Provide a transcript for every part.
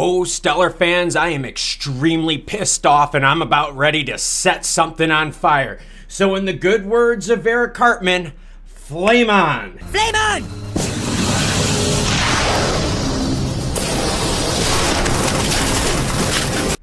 Oh, Stellar fans, I am extremely pissed off and I'm about ready to set something on fire. So in the good words of Eric Cartman, flame on! Flame on!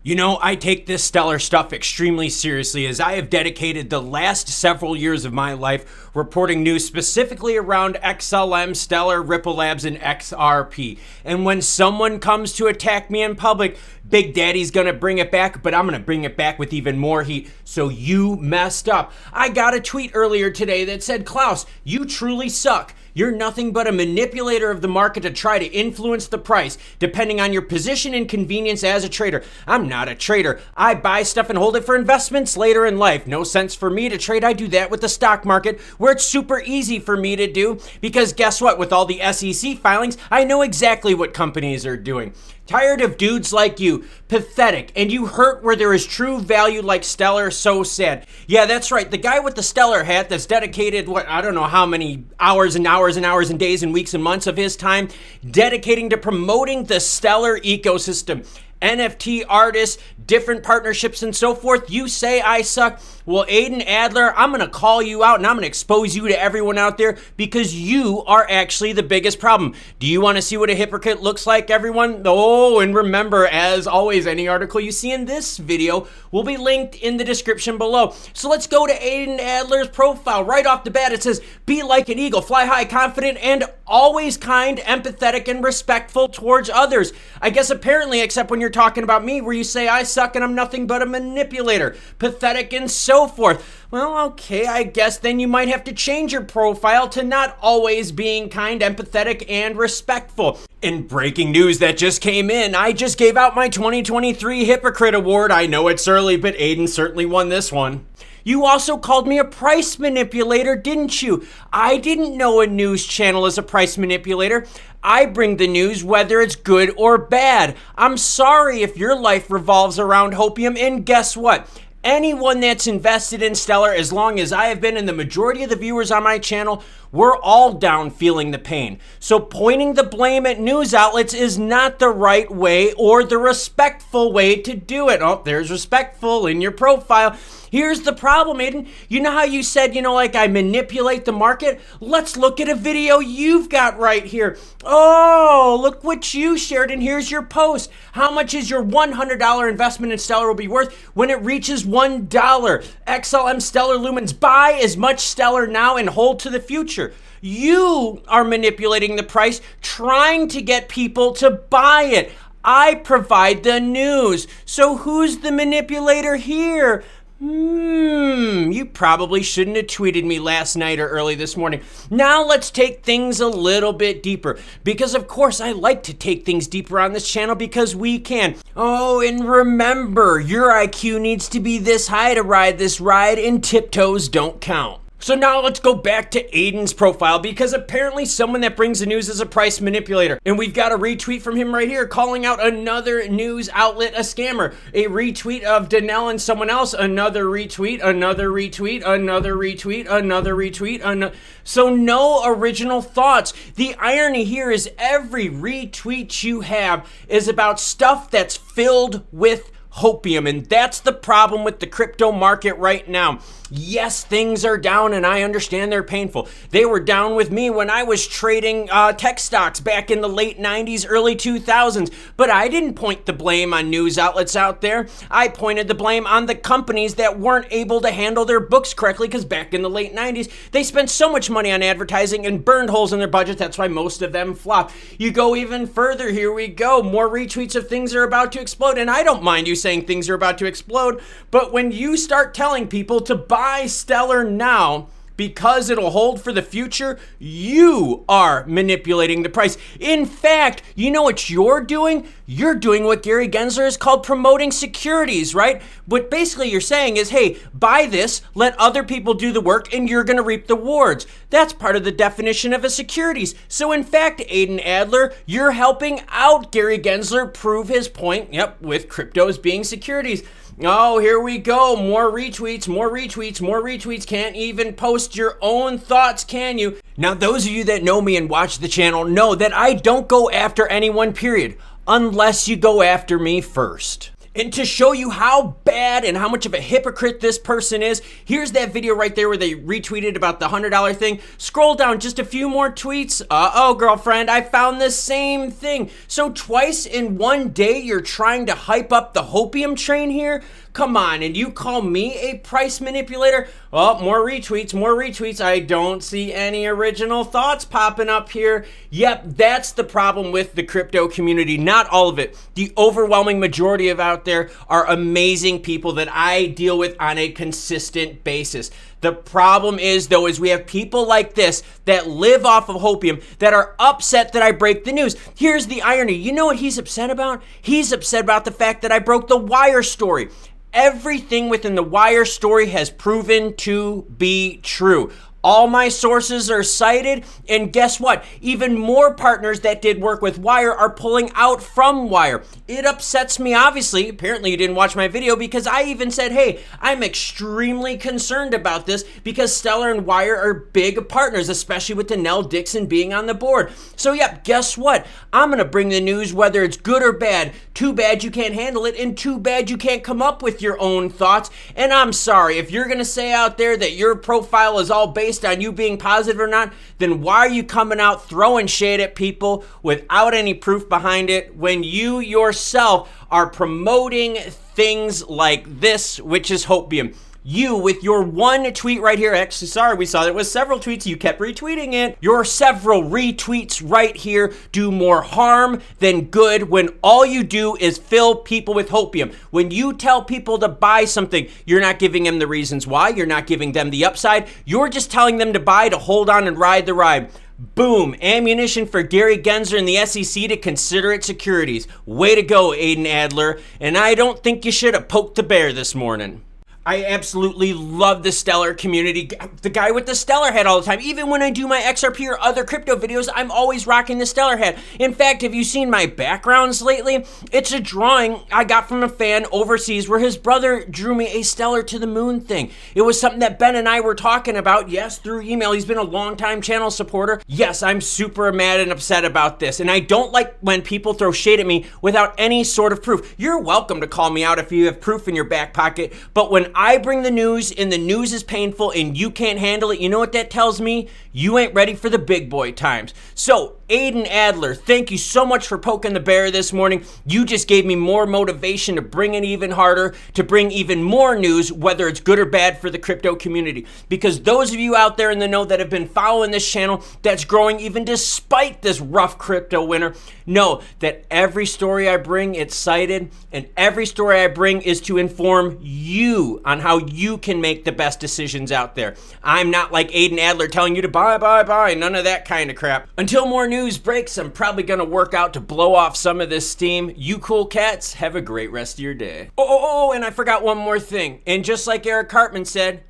You know, I take this Stellar stuff extremely seriously as I have dedicated the last several years of my life reporting news specifically around XLM, Stellar, Ripple Labs, and XRP. And when someone comes to attack me in public, Big Daddy's gonna bring it back, but I'm gonna bring it back with even more heat. So you messed up. I got a tweet earlier today that said, Klaus, you truly suck. You're nothing but a manipulator of the market to try to influence the price, depending on your position and convenience as a trader. I'm not a trader. I buy stuff and hold it for investments later in life. No sense for me to trade. I do that with the stock market, where it's super easy for me to do, because guess what? With all the SEC filings, I know exactly what companies are doing. Tired of dudes like you, pathetic, and you hurt where there is true value like Stellar, so sad. Yeah, that's right, the guy with the Stellar hat that's dedicated, I don't know how many hours and hours and hours and days and weeks and months of his time dedicating to promoting the Stellar ecosystem. NFT artists, different partnerships and so forth. You say I suck. Well, Aiden Adler, I'm going to call you out and I'm going to expose you to everyone out there because you are actually the biggest problem. Do you want to see what a hypocrite looks like, everyone? Oh, and remember, as always, any article you see in this video will be linked in the description below. So let's go to Aiden Adler's profile. Right off the bat, it says, be like an eagle, fly high, confident, and always kind, empathetic, and respectful towards others. I guess apparently, except when you're talking about me, where you say I suck and I'm nothing but a manipulator, pathetic, and so forth. Well, okay, I guess then you might have to change your profile to not always being kind, empathetic, and respectful. In breaking news that just came in, I just gave out my 2023 Hypocrite Award. I know it's early, but Aiden certainly won this one. You also called me a price manipulator, didn't you? I didn't know a news channel is a price manipulator. I bring the news whether it's good or bad. I'm sorry if your life revolves around hopium, and guess what? Anyone that's invested in Stellar, as long as I have been, and the majority of the viewers on my channel, we're all down feeling the pain. So pointing the blame at news outlets is not the right way or the respectful way to do it. Oh, there's respectful in your profile. Here's the problem, Aiden. You know how you said, like I manipulate the market? Let's look at a video you've got right here. Oh, look what you shared, and here's your post. How much is your $100 investment in Stellar will be worth when it reaches $1? XLM Stellar Lumens. Buy as much Stellar now and hold to the future. You are manipulating the price, trying to get people to buy it. I provide the news. So who's the manipulator here? You probably shouldn't have tweeted me last night or early this morning. Now let's take things a little bit deeper, because of course I like to take things deeper on this channel because we can. Oh, and remember, your IQ needs to be this high to ride this ride, and tiptoes don't count. So now let's go back to Aiden's profile, because apparently someone that brings the news is a price manipulator. And we've got a retweet from him right here calling out another news outlet a scammer. A retweet of Danelle and someone else, another retweet, another retweet, another retweet, another retweet, so no original thoughts. The irony here is every retweet you have is about stuff that's filled with hopium, and that's the problem with the crypto market right now. Yes, things are down, and I understand they're painful. They were down with me when I was trading tech stocks back in the late 90s, early 2000s, but I didn't point the blame on news outlets out there. I pointed the blame on the companies that weren't able to handle their books correctly, because back in the late 90s, they spent so much money on advertising and burned holes in their budget. That's why most of them flopped. You go even further, here we go. More retweets of things are about to explode, and I don't mind you saying things are about to explode, but when you start telling people to buy Stellar now because it'll hold for the future, you are manipulating the price. In fact, you know what you're doing? You're doing what Gary Gensler has called promoting securities, right? What basically you're saying is, hey, buy this, let other people do the work, and you're going to reap the rewards. That's part of the definition of a securities. So in fact, Aiden Adler, you're helping out Gary Gensler prove his point, with cryptos being securities. Oh, here we go. More retweets, more retweets, more retweets. Can't even post your own thoughts, can you? Now, those of you that know me and watch the channel know that I don't go after anyone, period. unless you go after me first. And to show you how bad and how much of a hypocrite this person is, here's that video right there where they retweeted about the $100 thing. Scroll down just a few more tweets. Uh-oh, girlfriend, I found the same thing. So twice in one day, you're trying to hype up the hopium train here? Come on, and you call me a price manipulator? Oh, more retweets, more retweets. I don't see any original thoughts popping up here. Yep, that's the problem with the crypto community. Not all of it. The overwhelming majority of out there are amazing people that I deal with on a consistent basis. The problem is, though, is we have people like this that live off of hopium that are upset that I break the news. Here's the irony. You know what he's upset about? He's upset about the fact that I broke the Wire story. Everything within the Wire story has proven to be true. All my sources are cited, and guess what? Even more partners that did work with Wire are pulling out from Wire. It upsets me, obviously. Apparently you didn't watch my video because I even said, hey, I'm extremely concerned about this because Stellar and Wire are big partners, especially with Danelle Dixon being on the board. So yep, guess what? I'm gonna bring the news whether it's good or bad. Too bad you can't handle it, and too bad you can't come up with your own thoughts. And I'm sorry, if you're gonna say out there that your profile is all based on you being positive or not, then why are you coming out throwing shade at people without any proof behind it when you yourself are promoting things like this, which is hopium? You, with your one tweet right here, actually, sorry, we saw there was several tweets, you kept retweeting it. Your several retweets right here do more harm than good when all you do is fill people with hopium. When you tell people to buy something, you're not giving them the reasons why, you're not giving them the upside, you're just telling them to buy, to hold on and ride the ride. Boom, ammunition for Gary Gensler and the SEC to consider it securities. Way to go, Aiden Adler, and I don't think you should have poked the bear this morning. I absolutely love the Stellar community. The guy with the Stellar hat all the time. Even when I do my XRP or other crypto videos, I'm always rocking the Stellar hat. In fact, have you seen my backgrounds lately? It's a drawing I got from a fan overseas where his brother drew me a Stellar to the moon thing. It was something that Ben and I were talking about, yes, through email. He's been a longtime channel supporter. Yes, I'm super mad and upset about this. And I don't like when people throw shade at me without any sort of proof. You're welcome to call me out if you have proof in your back pocket, but when I bring the news and the news is painful and you can't handle it, you know what that tells me? You ain't ready for the big boy times. So, Aiden Adler, thank you so much for poking the bear this morning. You just gave me more motivation to bring it even harder, to bring even more news, whether it's good or bad for the crypto community. Because those of you out there in the know that have been following this channel that's growing even despite this rough crypto winter, know that every story I bring, it's cited, and every story I bring is to inform you on how you can make the best decisions out there. I'm not like Aiden Adler telling you to buy, none of that kind of crap. Until more news breaks, I'm probably gonna work out to blow off some of this steam. You cool cats, have a great rest of your day. Oh, and I forgot one more thing. And just like Eric Cartman said,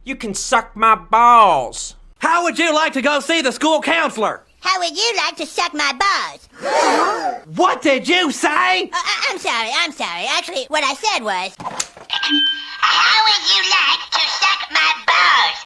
you can suck my balls. How would you like to go see the school counselor? How would you like to suck my balls? What did you say? I'm sorry. Actually, what I said was... How would you like to suck my balls?